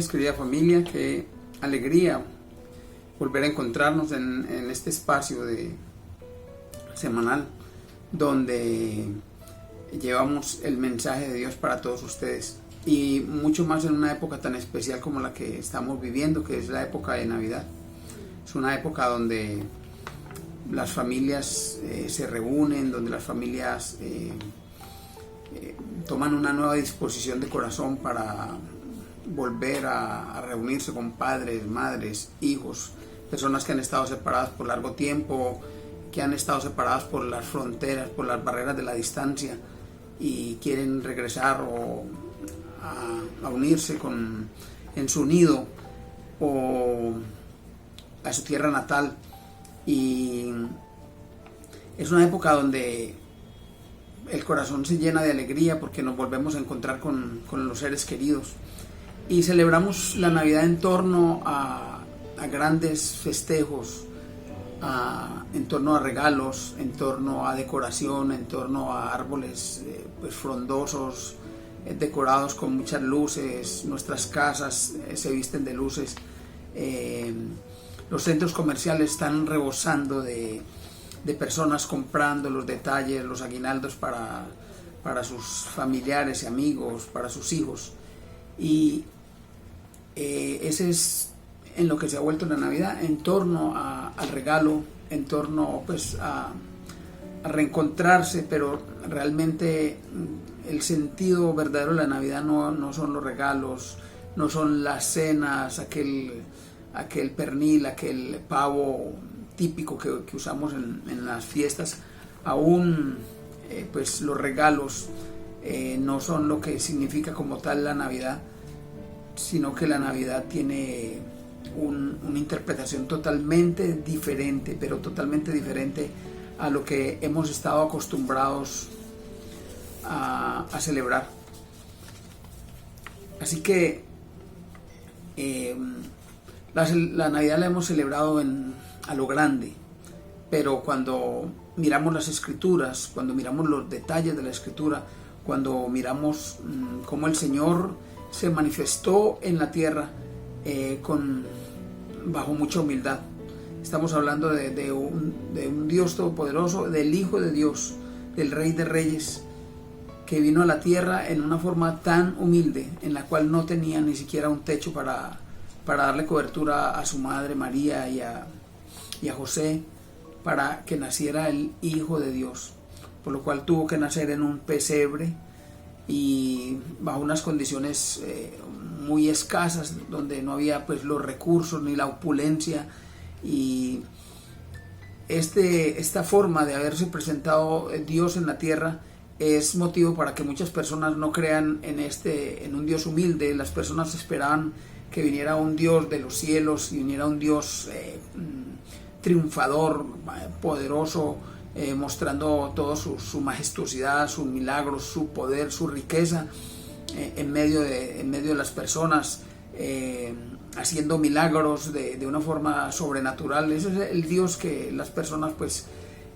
días, querida familia, qué alegría volver a encontrarnos en este espacio semanal donde llevamos el mensaje de Dios para todos ustedes, y mucho más en una época tan especial como la que estamos viviendo, que es la época de Navidad. Es una época donde las familias se reúnen, donde las familias toman una nueva disposición de corazón para volver a reunirse con padres, madres, hijos, personas que han estado separadas por largo tiempo, que han estado separadas por las fronteras, por las barreras de la distancia, y quieren regresar a unirse en su nido o a su tierra natal. Y es una época donde el corazón se llena de alegría porque nos volvemos a encontrar con los seres queridos, y celebramos la Navidad en torno a grandes festejos, en torno a regalos, en torno a decoración, en torno a árboles frondosos, decorados con muchas luces. Nuestras casas se visten de luces. Los centros comerciales están rebosando de personas comprando los detalles, los aguinaldos para sus familiares y amigos, para sus hijos. Y ese es en lo que se ha vuelto la Navidad, en torno al regalo, en torno a reencontrarse, pero realmente el sentido verdadero de la Navidad no son los regalos, no son las cenas, aquel pernil, aquel pavo típico que usamos en las fiestas. Aún los regalos no son lo que significa como tal la Navidad, sino que la Navidad tiene una interpretación totalmente diferente, pero totalmente diferente a lo que hemos estado acostumbrados a celebrar. Así que la Navidad la hemos celebrado a lo grande, pero cuando miramos las Escrituras, cuando miramos los detalles de la Escritura, cuando miramos cómo el Señor se manifestó en la tierra bajo mucha humildad. Estamos hablando de un Dios todopoderoso, del Hijo de Dios, del Rey de Reyes, que vino a la tierra en una forma tan humilde, en la cual no tenía ni siquiera un techo para darle cobertura a su madre María y a José, para que naciera el Hijo de Dios, por lo cual tuvo que nacer en un pesebre y bajo unas condiciones muy escasas, donde no había los recursos ni la opulencia. Y esta forma de haberse presentado Dios en la tierra es motivo para que muchas personas no crean en un Dios humilde. Las personas esperaban que viniera un Dios de los cielos, y viniera un Dios triunfador, poderoso, mostrando toda su majestuosidad, sus milagros, su poder, su riqueza en medio de las personas, haciendo milagros de una forma sobrenatural. Ese es el Dios que las personas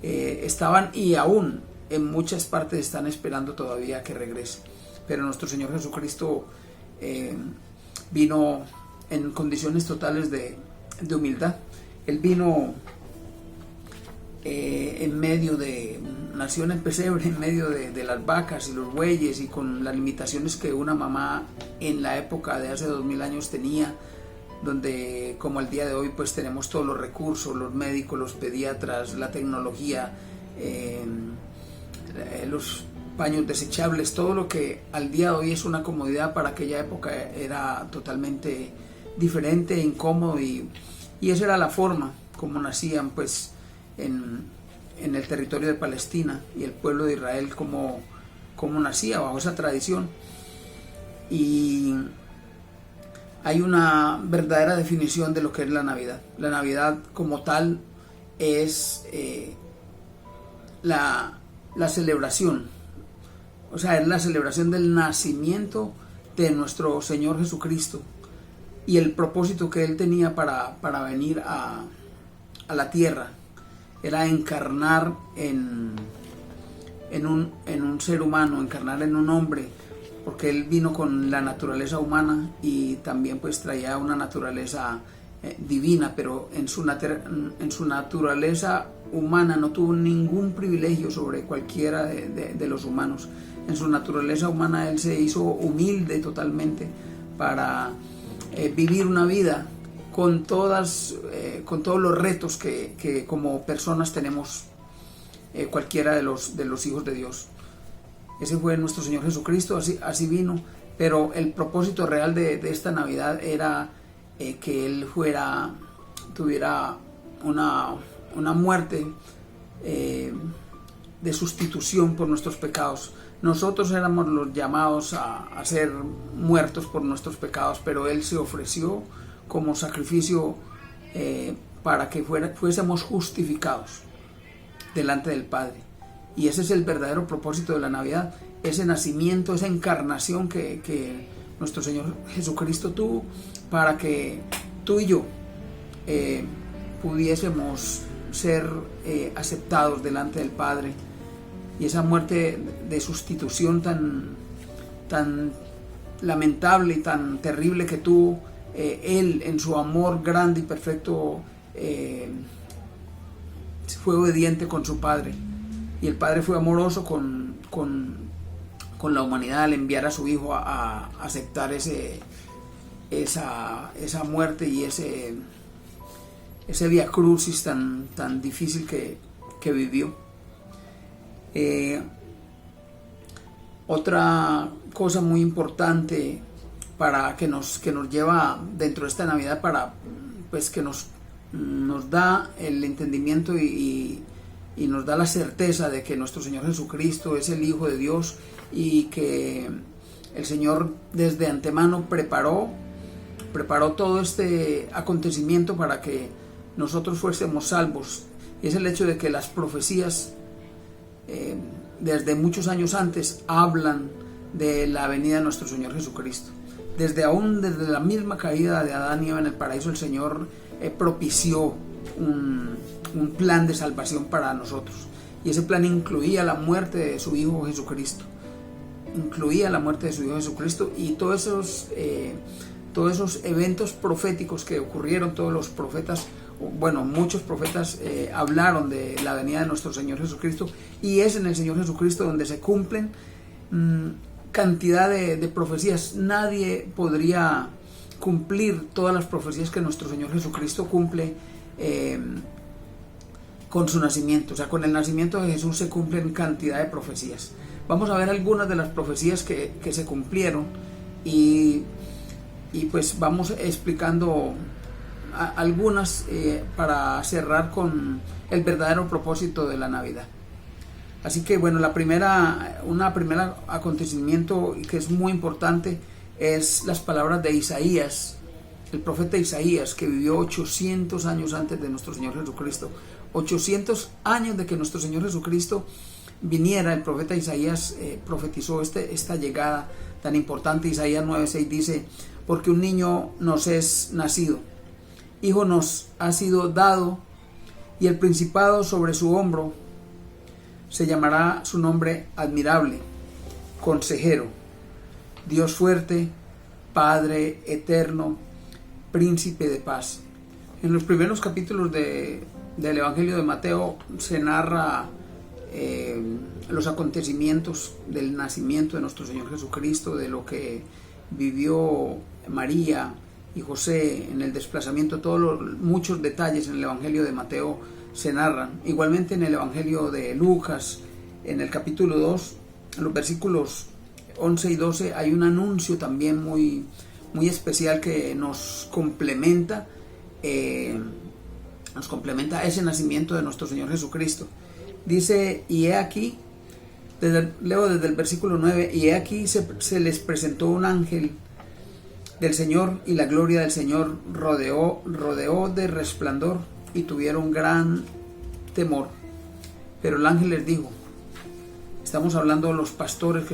estaban, y aún en muchas partes están esperando todavía que regrese. Pero nuestro Señor Jesucristo vino en condiciones totales de humildad. Él vino nació en el pesebre, en medio de las vacas y los bueyes, y con las limitaciones que una mamá en la época de hace 2000 años tenía, donde como el día de hoy tenemos todos los recursos, los médicos, los pediatras, la tecnología, los paños desechables, todo lo que al día de hoy es una comodidad, para aquella época era totalmente diferente e incómodo, y esa era la forma como nacían en el territorio de Palestina, y el pueblo de Israel como nacía bajo esa tradición. Y hay una verdadera definición de lo que es la Navidad. La Navidad como tal es la celebración, o sea, es la celebración del nacimiento de nuestro Señor Jesucristo, y el propósito que Él tenía para venir a la tierra era encarnar en un ser humano, encarnar en un hombre porque Él vino con la naturaleza humana y también pues traía una naturaleza divina, pero en su naturaleza humana no tuvo ningún privilegio sobre cualquiera de los humanos. En su naturaleza humana Él se hizo humilde totalmente para vivir una vida con todos los retos que como personas tenemos cualquiera de los hijos de Dios. Ese fue nuestro Señor Jesucristo, así vino, pero el propósito real de esta Navidad era que Él tuviera una muerte de sustitución por nuestros pecados. Nosotros éramos los llamados a ser muertos por nuestros pecados, pero Él se ofreció como sacrificio para que fuésemos justificados delante del Padre. Y ese es el verdadero propósito de la Navidad, ese nacimiento, esa encarnación que nuestro Señor Jesucristo tuvo para que tú y yo pudiésemos ser aceptados delante del Padre. Y esa muerte de sustitución tan lamentable y tan terrible que tuvo, Él en su amor grande y perfecto fue obediente con su Padre. Y el Padre fue amoroso con la humanidad al enviar a su Hijo a aceptar esa muerte y ese vía crucis tan difícil que vivió. Otra cosa muy importante que nos lleva dentro de esta Navidad, pues que nos da el entendimiento y nos da la certeza de que nuestro Señor Jesucristo es el Hijo de Dios y que el Señor desde antemano preparó todo este acontecimiento para que nosotros fuésemos salvos. Y es el hecho de que las profecías desde muchos años antes hablan de la venida de nuestro Señor Jesucristo. Desde la misma caída de Adán y Eva en el paraíso, el Señor propició un plan de salvación para nosotros, y ese plan incluía la muerte de su Hijo Jesucristo, y todos esos eventos proféticos que ocurrieron. Todos los profetas, muchos profetas hablaron de la venida de nuestro Señor Jesucristo, y es en el Señor Jesucristo donde se cumplen cantidad de profecías. Nadie podría cumplir todas las profecías que nuestro Señor Jesucristo cumple con su nacimiento. O sea, con el nacimiento de Jesús se cumplen cantidad de profecías. Vamos a ver algunas de las profecías que se cumplieron y pues vamos explicando algunas para cerrar con el verdadero propósito de la Navidad. Así que un primer acontecimiento que es muy importante es las palabras de Isaías, el profeta Isaías, que vivió 800 años antes de nuestro Señor Jesucristo. 800 años de que nuestro Señor Jesucristo viniera, el profeta Isaías profetizó esta llegada tan importante. Isaías 9:6 dice: porque un niño nos es nacido, hijo nos ha sido dado, y el principado sobre su hombro. Se llamará su nombre admirable, consejero, Dios fuerte, Padre eterno, príncipe de paz. En los primeros capítulos del Evangelio de Mateo se narra los acontecimientos del nacimiento de nuestro Señor Jesucristo, de lo que vivió María y José en el desplazamiento. Muchos detalles en el Evangelio de Mateo se narran. Igualmente en el Evangelio de Lucas, en el capítulo 2, en los versículos 11 y 12, hay un anuncio también muy, muy especial que nos complementa ese nacimiento de nuestro Señor Jesucristo. Dice: y he aquí, leo desde el versículo 9, y he aquí se les presentó un ángel del Señor, y la gloria del Señor rodeó de resplandor, y tuvieron gran temor. Pero el ángel les dijo, estamos hablando de los pastores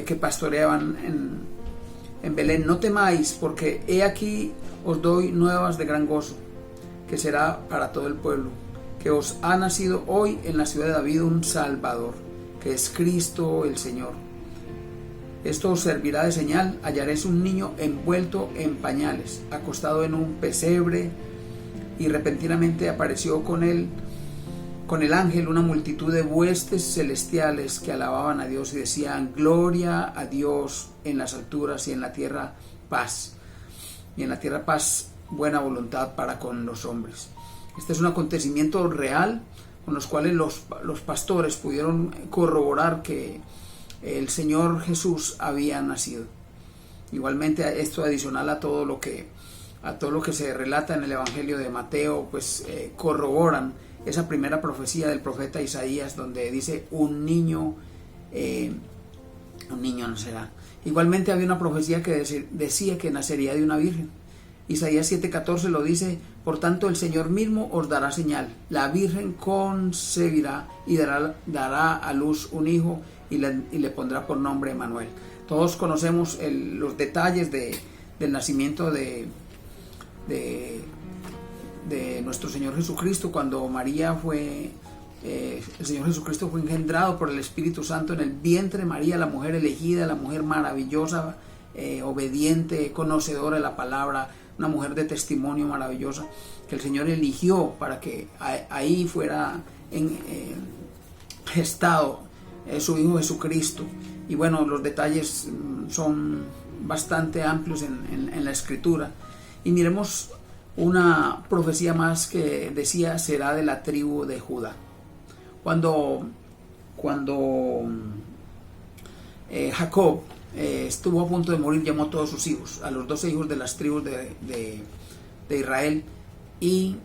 que pastoreaban en Belén: no temáis, porque he aquí os doy nuevas de gran gozo, que será para todo el pueblo, que os ha nacido hoy en la ciudad de David un Salvador, que es Cristo el Señor. Esto os servirá de señal: hallaréis un niño envuelto en pañales, acostado en un pesebre. Y repentinamente apareció con el ángel una multitud de huestes celestiales que alababan a Dios y decían: gloria a Dios en las alturas, y en la tierra paz. Y en la tierra paz, buena voluntad para con los hombres. Este es un acontecimiento real con los cuales los pastores pudieron corroborar que el Señor Jesús había nacido. Igualmente, esto adicional a todo lo que se relata en el Evangelio de Mateo, pues corroboran esa primera profecía del profeta Isaías, donde dice: un niño nacerá. Igualmente había una profecía que decía que nacería de una virgen. Isaías 7:14 lo dice: por tanto el Señor mismo os dará señal, la virgen concebirá y dará a luz un hijo, y le pondrá por nombre Emmanuel. Todos conocemos los detalles del nacimiento de nuestro Señor Jesucristo, cuando el Señor Jesucristo fue engendrado por el Espíritu Santo en el vientre de María, la mujer elegida, la mujer maravillosa, obediente, conocedora de la palabra, una mujer de testimonio maravillosa, que el Señor eligió para que ahí fuera gestado su Hijo Jesucristo. Y bueno, los detalles son bastante amplios en la Escritura. Y miremos una profecía más que decía: será de la tribu de Judá. Cuando Jacob estuvo a punto de morir, llamó a todos sus hijos, a los 12 hijos de las tribus de Israel, y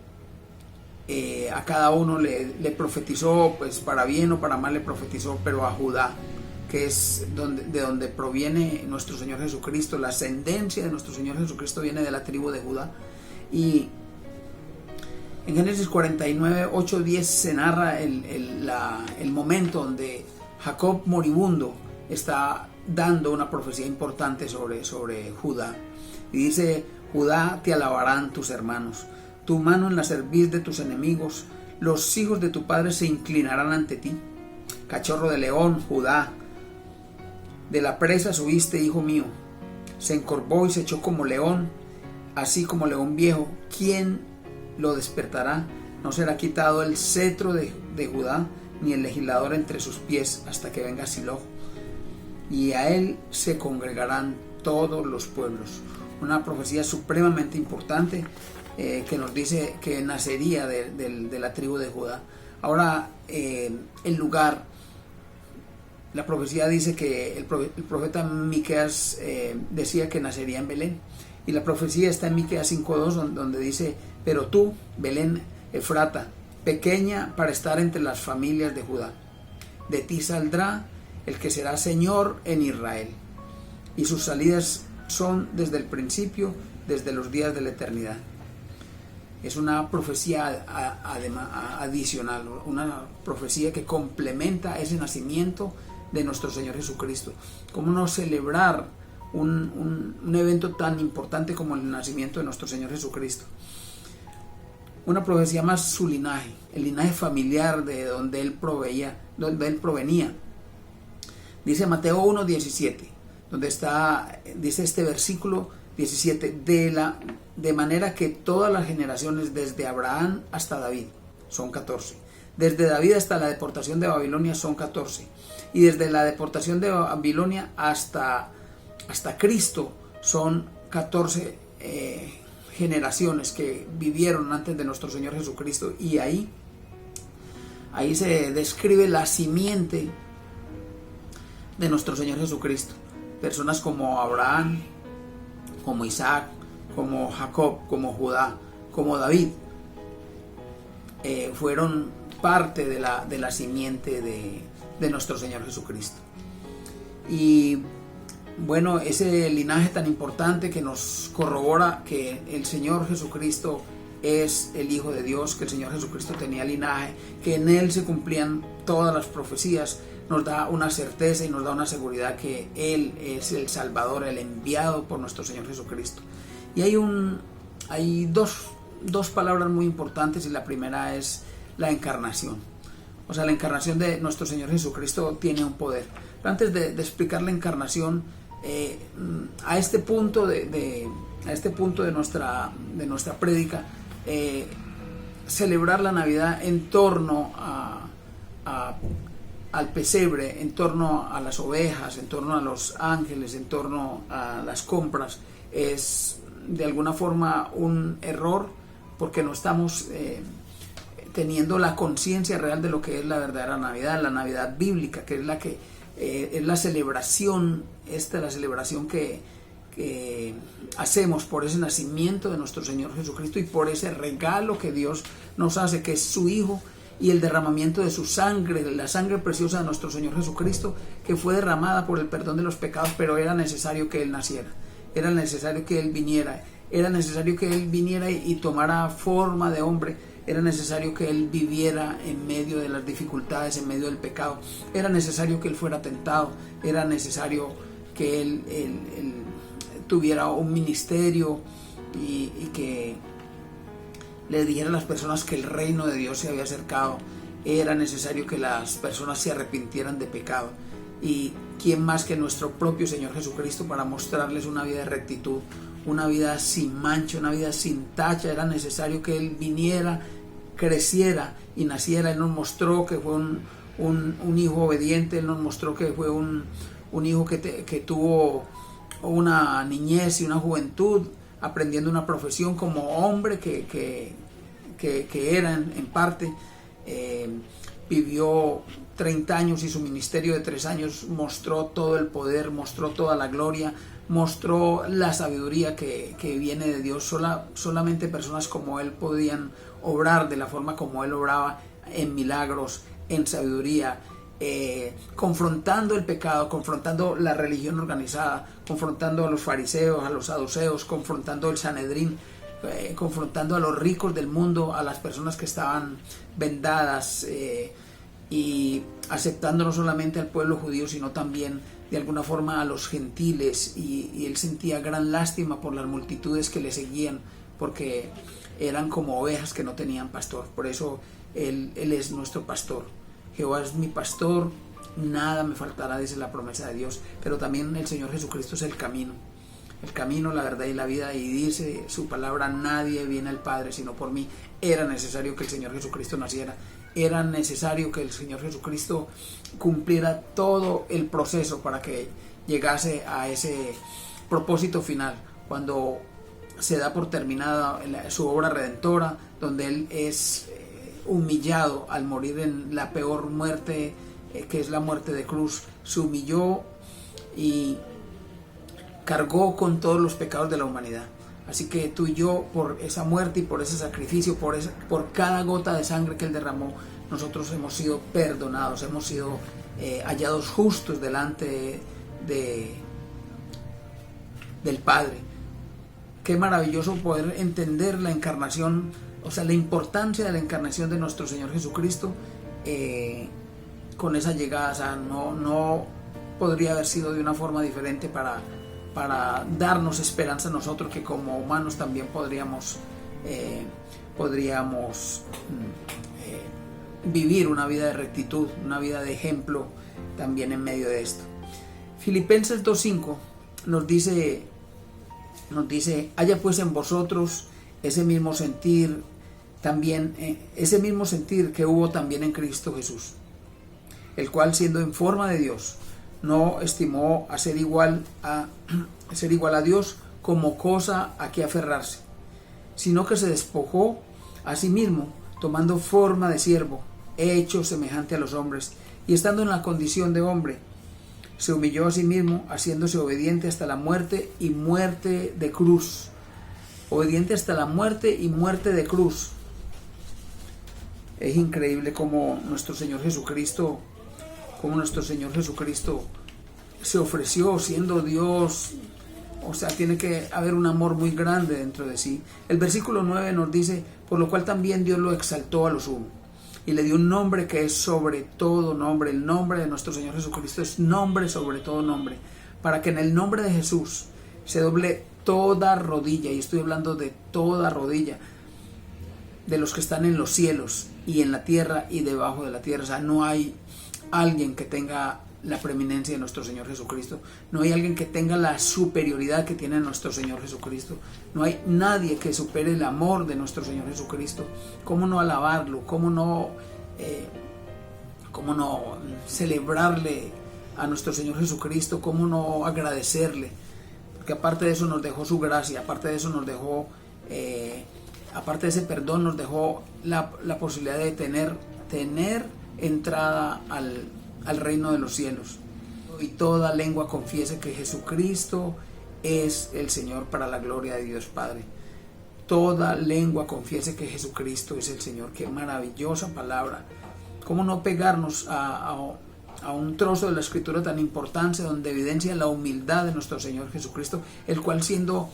a cada uno le profetizó, pues para bien o para mal le profetizó, pero a Judá, que es de donde proviene nuestro Señor Jesucristo. La ascendencia de nuestro Señor Jesucristo viene de la tribu de Judá. Y en Génesis 49, 8, 10 se narra el momento donde Jacob moribundo está dando una profecía importante sobre Judá. Y dice: Judá, te alabarán tus hermanos, tu mano en la cerviz de tus enemigos, los hijos de tu padre se inclinarán ante ti. Cachorro de león, Judá, de la presa subiste, hijo mío. Se encorvó y se echó como león, así como león viejo. ¿Quién lo despertará? No será quitado el cetro de Judá, ni el legislador entre sus pies, hasta que venga Silo, y a él se congregarán todos los pueblos. Una profecía supremamente importante que nos dice que nacería de la tribu de Judá. Ahora, el lugar, la profecía dice que el profeta Miqueas decía que nacería en Belén, y la profecía está en Miqueas 5:2, donde dice: pero tú, Belén Efrata, pequeña para estar entre las familias de Judá, de ti saldrá el que será Señor en Israel, y sus salidas son desde el principio, desde los días de la eternidad. Es una profecía adicional, una profecía que complementa ese nacimiento de nuestro Señor Jesucristo. ¿Cómo no celebrar un evento tan importante como el nacimiento de nuestro Señor Jesucristo? Una profecía más: su linaje, el linaje familiar de donde él provenía. Dice Mateo 1:17, donde dice este versículo 17: de manera que todas las generaciones desde Abraham hasta David son 14, desde David hasta la deportación de Babilonia son 14, y desde la deportación de Babilonia hasta Cristo son 14 generaciones que vivieron antes de nuestro Señor Jesucristo. Y ahí se describe la simiente de nuestro Señor Jesucristo. Personas como Abraham, como Isaac, como Jacob, como Judá, como David, fueron parte de la simiente de nuestro Señor Jesucristo. Y bueno, ese linaje tan importante que nos corrobora que el Señor Jesucristo es el Hijo de Dios, que el Señor Jesucristo tenía linaje, que en Él se cumplían todas las profecías, nos da una certeza y nos da una seguridad que Él es el Salvador, el enviado por nuestro Señor Jesucristo. Y hay dos palabras muy importantes, y la primera es la encarnación. O sea, la encarnación de nuestro Señor Jesucristo tiene un poder. Pero antes de explicar la encarnación, a este punto de nuestra prédica, celebrar la Navidad en torno al pesebre, en torno a las ovejas, en torno a los ángeles, en torno a las compras, es de alguna forma un error, porque no estamos teniendo la conciencia real de lo que es la verdadera Navidad, la Navidad bíblica, que es la que es la celebración, la celebración que hacemos por ese nacimiento de nuestro Señor Jesucristo y por ese regalo que Dios nos hace, que es su Hijo, y el derramamiento de su sangre, la sangre preciosa de nuestro Señor Jesucristo, que fue derramada por el perdón de los pecados, pero era necesario que Él naciera, era necesario que Él viniera, era necesario que Él viniera y tomara forma de hombre, era necesario que Él viviera en medio de las dificultades, en medio del pecado, era necesario que Él fuera tentado, era necesario que Él tuviera un ministerio y que le dijera a las personas que el reino de Dios se había acercado. Era necesario que las personas se arrepintieran de pecado. Y quién más que nuestro propio Señor Jesucristo para mostrarles una vida de rectitud, una vida sin mancha, una vida sin tacha. Era necesario que Él viniera, creciera y naciera. Él nos mostró que fue un hijo obediente. Él nos mostró que fue un hijo que tuvo una niñez y una juventud aprendiendo una profesión como hombre que era en parte. Vivió 30 años y su ministerio de 3 años mostró todo el poder, mostró toda la gloria, mostró la sabiduría que viene de Dios. Solamente personas como Él podían obrar de la forma como Él obraba, en milagros, en sabiduría, confrontando el pecado, confrontando la religión organizada, confrontando a los fariseos, a los saduceos, confrontando el Sanedrín, confrontando a los ricos del mundo, a las personas que estaban vendadas, y aceptando no solamente al pueblo judío, sino también de alguna forma a los gentiles, y Él sentía gran lástima por las multitudes que le seguían, porque eran como ovejas que no tenían pastor. Por eso Él es nuestro pastor. Jehová es mi pastor, nada me faltará, dice la promesa de Dios. Pero también el Señor Jesucristo es el camino, la verdad y la vida, y dice su palabra: nadie viene al Padre sino por mí. Era necesario que el Señor Jesucristo naciera, era necesario que el Señor Jesucristo cumpliera todo el proceso para que llegase a ese propósito final, cuando se da por terminada su obra redentora, donde Él es humillado al morir en la peor muerte, que es la muerte de cruz. Se humilló y cargó con todos los pecados de la humanidad. Así que tú y yo, por esa muerte y por ese sacrificio, por cada gota de sangre que Él derramó, nosotros hemos sido perdonados, hemos sido hallados justos delante del Padre. Qué maravilloso poder entender la encarnación, o sea, la importancia de la encarnación de nuestro Señor Jesucristo con esa llegada. O sea, no podría haber sido de una forma diferente para darnos esperanza a nosotros, que como humanos también podríamos vivir una vida de rectitud, una vida de ejemplo también en medio de esto. Filipenses 2:5 nos dice: haya pues en vosotros ese mismo sentir que hubo también en Cristo Jesús, el cual, siendo en forma de Dios, no estimó a ser igual a Dios como cosa a que aferrarse, sino que se despojó a sí mismo, tomando forma de siervo, hecho semejante a los hombres, y estando en la condición de hombre, se humilló a sí mismo, haciéndose obediente hasta la muerte y muerte de cruz. Obediente hasta la muerte y muerte de cruz. Es increíble cómo nuestro Señor Jesucristo se ofreció siendo Dios. O sea, tiene que haber un amor muy grande dentro de sí. El versículo 9 nos dice: por lo cual también Dios lo exaltó a lo sumo y le dio un nombre que es sobre todo nombre. El nombre de nuestro Señor Jesucristo es nombre sobre todo nombre, para que en el nombre de Jesús se doble toda rodilla, y estoy hablando de toda rodilla, de los que están en los cielos y en la tierra y debajo de la tierra. O sea, no hay alguien que tenga la preeminencia de nuestro Señor Jesucristo. No hay alguien que tenga la superioridad que tiene nuestro Señor Jesucristo. No hay nadie que supere el amor de nuestro Señor Jesucristo. ¿Cómo no alabarlo? ¿Cómo no celebrarle a nuestro Señor Jesucristo? ¿Cómo no agradecerle? Porque aparte de eso nos dejó su gracia, aparte de eso nos dejó, aparte de ese perdón, nos dejó la posibilidad de tener entrada al reino de los cielos. Y toda lengua confiese que Jesucristo es el Señor, para la gloria de Dios Padre. Toda lengua confiese que Jesucristo es el Señor. Qué maravillosa palabra. ¿Cómo no pegarnos a un trozo de la Escritura tan importante, donde evidencia la humildad de nuestro Señor Jesucristo, el cual siendo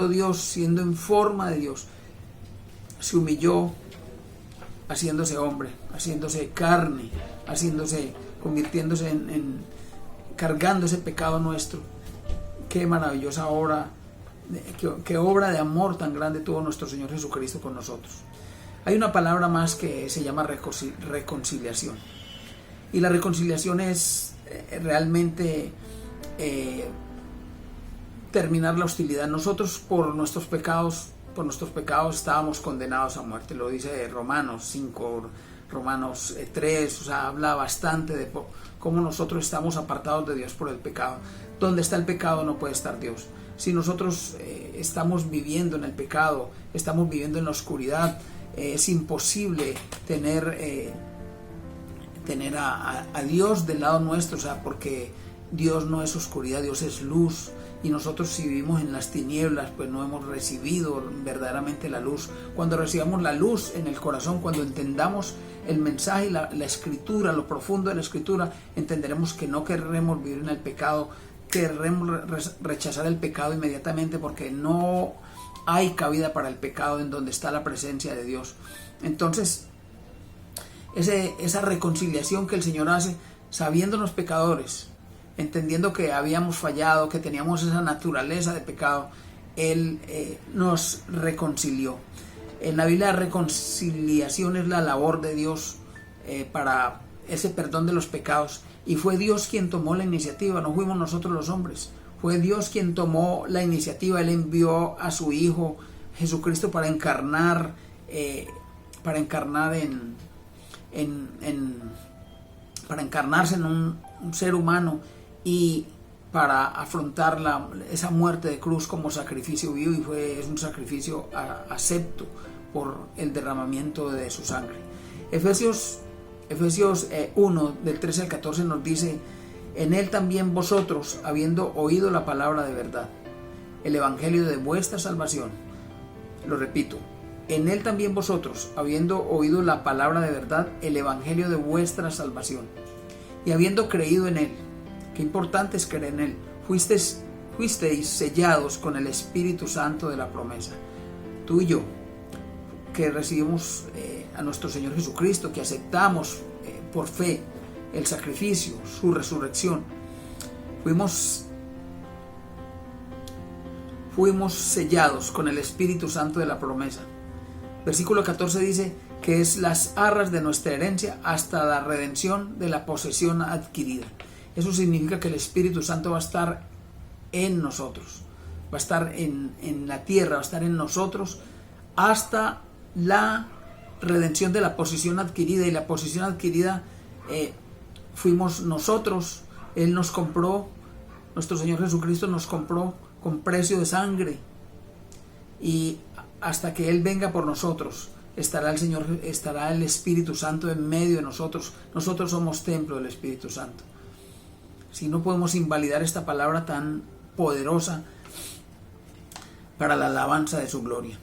Dios, siendo en forma de Dios, se humilló, haciéndose hombre, haciéndose carne, convirtiéndose cargando ese pecado nuestro? Qué maravillosa obra, qué obra de amor tan grande tuvo nuestro Señor Jesucristo con nosotros. Hay una palabra más que se llama reconciliación. Y la reconciliación es realmente terminar la hostilidad. Nosotros por nuestros pecados estábamos condenados a muerte. Lo dice Romanos 5, Romanos 3, o sea, habla bastante de cómo nosotros estamos apartados de Dios por el pecado. Donde está el pecado no puede estar Dios. Si nosotros estamos viviendo en el pecado, estamos viviendo en la oscuridad, es imposible tener a Dios del lado nuestro, o sea, porque Dios no es oscuridad, Dios es luz. Y nosotros, si vivimos en las tinieblas, pues no hemos recibido verdaderamente la luz. Cuando recibamos la luz en el corazón, cuando entendamos el mensaje y la Escritura, lo profundo de la Escritura, entenderemos que no querremos vivir en el pecado, querremos rechazar el pecado inmediatamente, porque no hay cabida para el pecado en donde está la presencia de Dios. Entonces, esa reconciliación que el Señor hace, sabiéndonos pecadores, entendiendo que habíamos fallado, que teníamos esa naturaleza de pecado, Él nos reconcilió. En la Biblia, la reconciliación es la labor de Dios para ese perdón de los pecados, y fue Dios quien tomó la iniciativa, no fuimos nosotros los hombres. Fue Dios quien tomó la iniciativa. Él envió a su Hijo Jesucristo para encarnarse en un ser humano, y para afrontar esa muerte de cruz como sacrificio vivo, y es un sacrificio acepto por el derramamiento de su sangre. Efesios 1 del 13 al 14 nos dice: en Él también vosotros, habiendo oído la palabra de verdad, el evangelio de vuestra salvación. Lo repito: en Él también vosotros, habiendo oído la palabra de verdad, el evangelio de vuestra salvación, y habiendo creído en Él. Qué importante es creer en Él. Fuisteis sellados con el Espíritu Santo de la promesa. Tú y yo, que recibimos a nuestro Señor Jesucristo, que aceptamos por fe el sacrificio, su resurrección, fuimos sellados con el Espíritu Santo de la promesa. Versículo 14 dice que es las arras de nuestra herencia hasta la redención de la posesión adquirida. Eso significa que el Espíritu Santo va a estar en nosotros, va a estar en la tierra, va a estar en nosotros hasta la redención de la posesión adquirida. Y la posesión adquirida fuimos nosotros. Él nos compró, nuestro Señor Jesucristo nos compró con precio de sangre, y hasta que Él venga por nosotros estará el Espíritu Santo en medio de nosotros. Nosotros somos templo del Espíritu Santo. Si no podemos invalidar esta palabra tan poderosa para la alabanza de su gloria.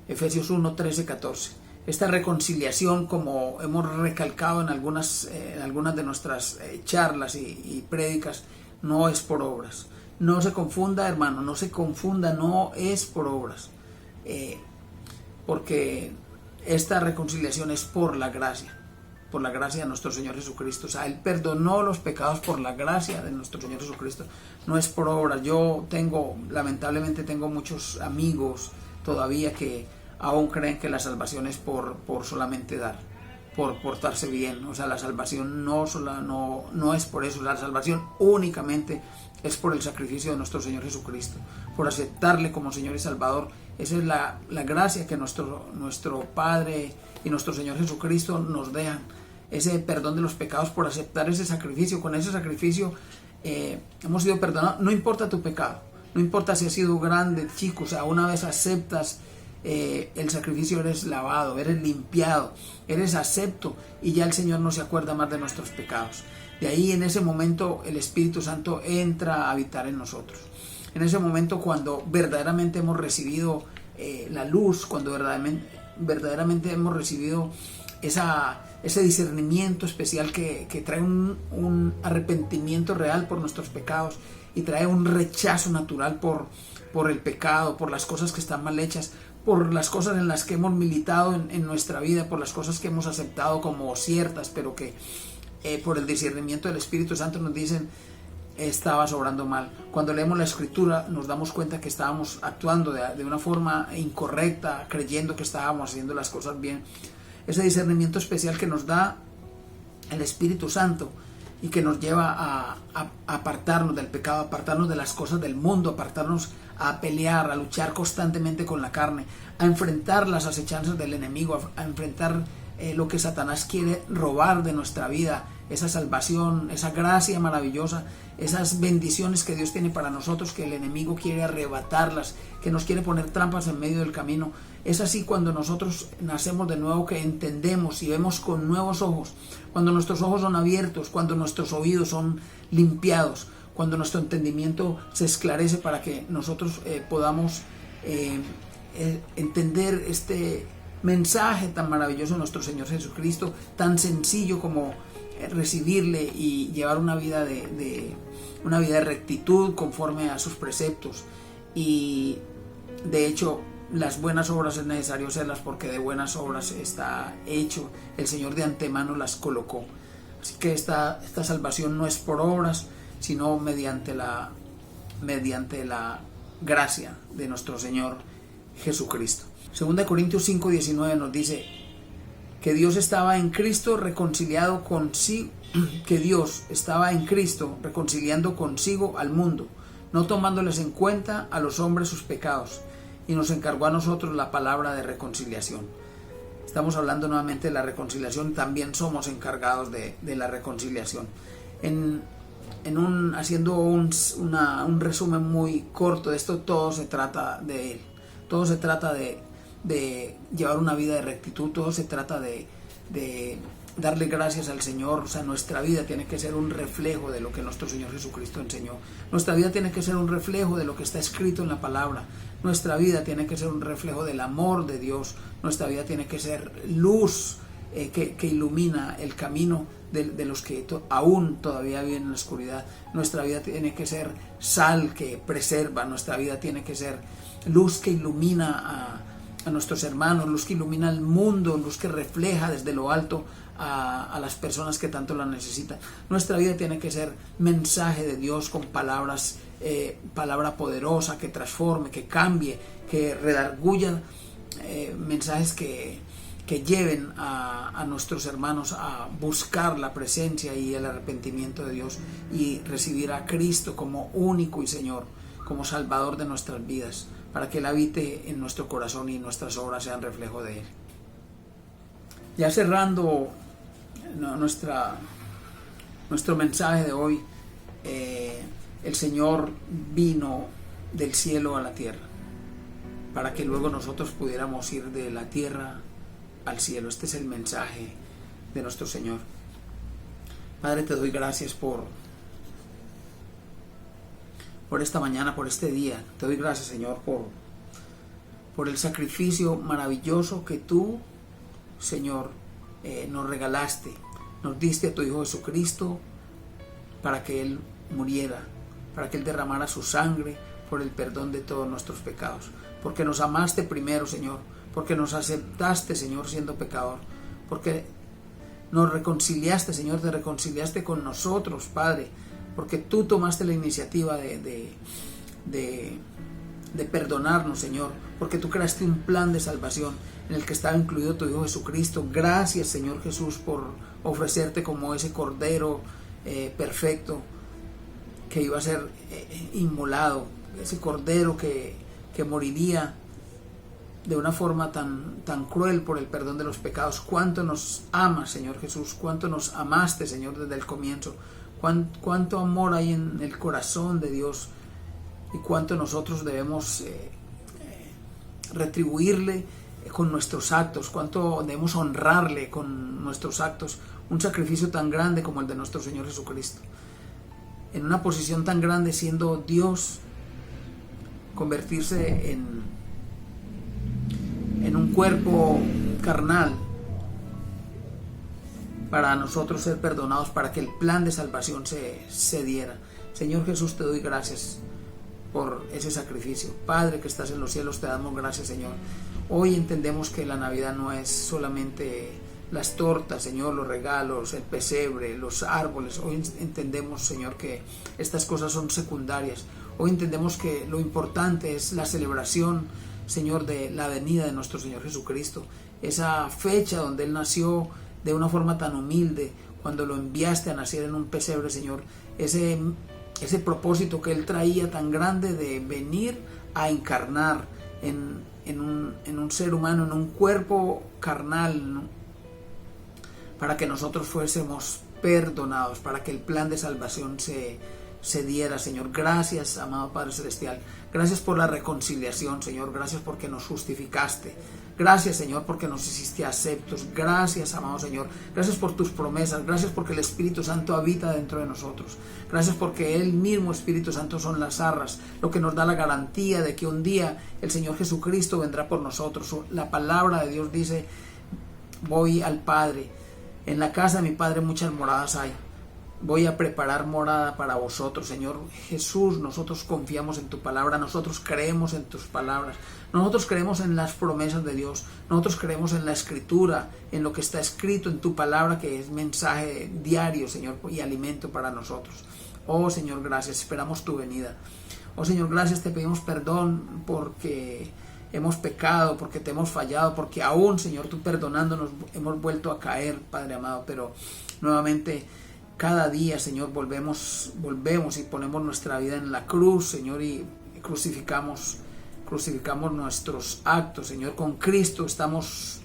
Efesios 1, 13, 14. Esta reconciliación, como hemos recalcado en algunas de nuestras charlas y prédicas, no es por obras. No se confunda, hermano, no se confunda, no es por obras. Porque esta reconciliación es por la gracia de nuestro Señor Jesucristo. O sea, Él perdonó los pecados por la gracia de nuestro Señor Jesucristo, no es por obras. Yo lamentablemente tengo muchos amigos todavía que aún creen que la salvación es por solamente dar. por portarse bien. O sea, la salvación no es por eso. La salvación únicamente es por el sacrificio de nuestro Señor Jesucristo, por aceptarle como Señor y Salvador. Esa es la gracia que nuestro Padre y nuestro Señor Jesucristo nos dejan, ese perdón de los pecados por aceptar ese sacrificio. Con ese sacrificio hemos sido perdonados. No importa tu pecado, no importa si has sido grande, chico, o sea, una vez aceptas el sacrificio, eres lavado, eres limpiado, eres acepto, y ya el Señor no se acuerda más de nuestros pecados. De ahí, en ese momento, el Espíritu Santo entra a habitar en nosotros. En ese momento, cuando verdaderamente hemos recibido la luz, cuando verdaderamente hemos recibido ese discernimiento especial que trae un arrepentimiento real por nuestros pecados, y trae un rechazo natural por el pecado, por las cosas que están mal hechas, por las cosas en las que hemos militado en nuestra vida, por las cosas que hemos aceptado como ciertas, pero que por el discernimiento del Espíritu Santo nos dicen: estabas obrando mal. Cuando leemos la Escritura nos damos cuenta que estábamos actuando de una forma incorrecta, creyendo que estábamos haciendo las cosas bien. Ese discernimiento especial que nos da el Espíritu Santo y que nos lleva a apartarnos del pecado, apartarnos de las cosas del mundo, apartarnos a pelear, a luchar constantemente con la carne, a enfrentar las acechanzas del enemigo, a enfrentar lo que Satanás quiere robar de nuestra vida, esa salvación, esa gracia maravillosa, esas bendiciones que Dios tiene para nosotros, que el enemigo quiere arrebatarlas, que nos quiere poner trampas en medio del camino. Es así cuando nosotros nacemos de nuevo, que entendemos y vemos con nuevos ojos, cuando nuestros ojos son abiertos, cuando nuestros oídos son limpiados, cuando nuestro entendimiento se esclarece para que nosotros podamos entender este mensaje tan maravilloso de nuestro Señor Jesucristo, tan sencillo como recibirle y llevar una vida de rectitud conforme a sus preceptos. Y de hecho, las buenas obras es necesario hacerlas, porque de buenas obras está hecho. El Señor de antemano las colocó. Así que esta salvación no es por obras, sino mediante la gracia de nuestro Señor Jesucristo. 2 Corintios 5:19 nos dice que Dios estaba en Cristo reconciliando consigo al mundo, no tomándoles en cuenta a los hombres sus pecados, y nos encargó a nosotros la palabra de reconciliación. Estamos hablando nuevamente de la reconciliación. También somos encargados de la reconciliación. Haciendo un resumen muy corto de esto, todo se trata de Él. Todo se trata de llevar una vida de rectitud. Todo se trata de darle gracias al Señor. O sea, nuestra vida tiene que ser un reflejo de lo que nuestro Señor Jesucristo enseñó. Nuestra vida tiene que ser un reflejo de lo que está escrito en la palabra. Nuestra vida tiene que ser un reflejo del amor de Dios. Nuestra vida tiene que ser luz que ilumina el camino de los que aún todavía viven en la oscuridad. Nuestra vida tiene que ser sal que preserva. Nuestra vida tiene que ser luz que ilumina a nuestros hermanos, luz que ilumina al mundo, luz que refleja desde lo alto a las personas que tanto la necesitan. Nuestra vida tiene que ser mensaje de Dios con palabra poderosa que transforme, que cambie, que redarguya, mensajes que lleven a nuestros hermanos a buscar la presencia y el arrepentimiento de Dios, y recibir a Cristo como único y Señor, como Salvador de nuestras vidas, para que Él habite en nuestro corazón y nuestras obras sean reflejo de Él. Ya cerrando nuestro mensaje de hoy, el Señor vino del cielo a la tierra para que luego nosotros pudiéramos ir de la tierra al cielo. Este es el mensaje de nuestro Señor. Padre, te doy gracias por esta mañana, por este día. Te doy gracias, Señor, por el sacrificio maravilloso que tú, Señor, nos regalaste. Nos diste a tu Hijo Jesucristo para que Él muriera, para que Él derramara su sangre por el perdón de todos nuestros pecados. Porque nos amaste primero, Señor, porque nos aceptaste, Señor, siendo pecador, porque nos reconciliaste, Señor, te reconciliaste con nosotros, Padre, porque tú tomaste la iniciativa de perdonarnos, Señor, porque tú creaste un plan de salvación en el que estaba incluido tu Hijo Jesucristo. Gracias, Señor Jesús, por ofrecerte como ese Cordero perfecto que iba a ser inmolado, ese Cordero que moriría de una forma tan cruel por el perdón de los pecados. Cuánto nos amas, Señor Jesús, cuánto nos amaste, Señor, desde el comienzo, cuánto amor hay en el corazón de Dios, y cuánto nosotros debemos retribuirle con nuestros actos, cuánto debemos honrarle con nuestros actos. Un sacrificio tan grande como el de nuestro Señor Jesucristo, en una posición tan grande, siendo Dios, convertirse en un cuerpo carnal para nosotros ser perdonados, para que el plan de salvación se diera. Señor Jesús, te doy gracias por ese sacrificio. Padre que estás en los cielos, te damos gracias, Señor. Hoy entendemos que la Navidad no es solamente las tortas, Señor, los regalos, el pesebre, los árboles. Hoy entendemos, Señor, que estas cosas son secundarias. Hoy entendemos que lo importante es la celebración, Señor, de la venida de nuestro Señor Jesucristo. Esa fecha donde Él nació de una forma tan humilde, cuando lo enviaste a nacer en un pesebre, Señor. Ese propósito que Él traía tan grande de venir a encarnar en un ser humano, en un cuerpo carnal, ¿no?, para que nosotros fuésemos perdonados, para que el plan de salvación se diera, Señor. Gracias, amado Padre Celestial. Gracias por la reconciliación, Señor. Gracias porque nos justificaste. Gracias, Señor, porque nos hiciste aceptos. Gracias, amado Señor. Gracias por tus promesas. Gracias porque el Espíritu Santo habita dentro de nosotros. Gracias porque el mismo Espíritu Santo son las arras, lo que nos da la garantía de que un día el Señor Jesucristo vendrá por nosotros. La palabra de Dios dice: voy al Padre. En la casa de mi Padre muchas moradas hay. Voy a preparar morada para vosotros, Señor Jesús. Nosotros confiamos en tu palabra, nosotros creemos en tus palabras, nosotros creemos en las promesas de Dios, nosotros creemos en la Escritura, en lo que está escrito en tu palabra, que es mensaje diario, Señor, y alimento para nosotros. Oh, Señor, gracias, esperamos tu venida. Oh, Señor, gracias, te pedimos perdón porque hemos pecado, porque te hemos fallado, porque aún, Señor, tú perdonándonos hemos vuelto a caer, Padre amado, pero nuevamente cada día, Señor, volvemos y ponemos nuestra vida en la cruz, Señor, y crucificamos nuestros actos, Señor. Con Cristo estamos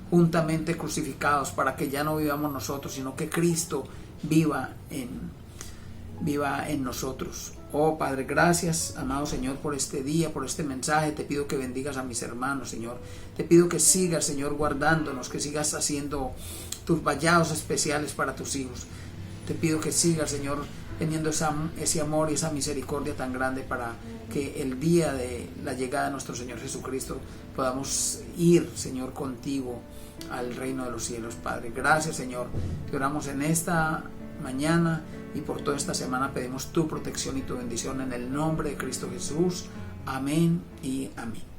juntamente crucificados, para que ya no vivamos nosotros, sino que Cristo viva en nosotros. Oh, Padre, gracias, amado Señor, por este día, por este mensaje. Te pido que bendigas a mis hermanos, Señor. Te pido que sigas, Señor, guardándonos, que sigas haciendo tus vallados especiales para tus hijos. Te pido que sigas, Señor, teniendo ese amor y esa misericordia tan grande, para que el día de la llegada de nuestro Señor Jesucristo podamos ir, Señor, contigo al reino de los cielos, Padre. Gracias, Señor. Te oramos en esta mañana y por toda esta semana pedimos tu protección y tu bendición en el nombre de Cristo Jesús. Amén y amén.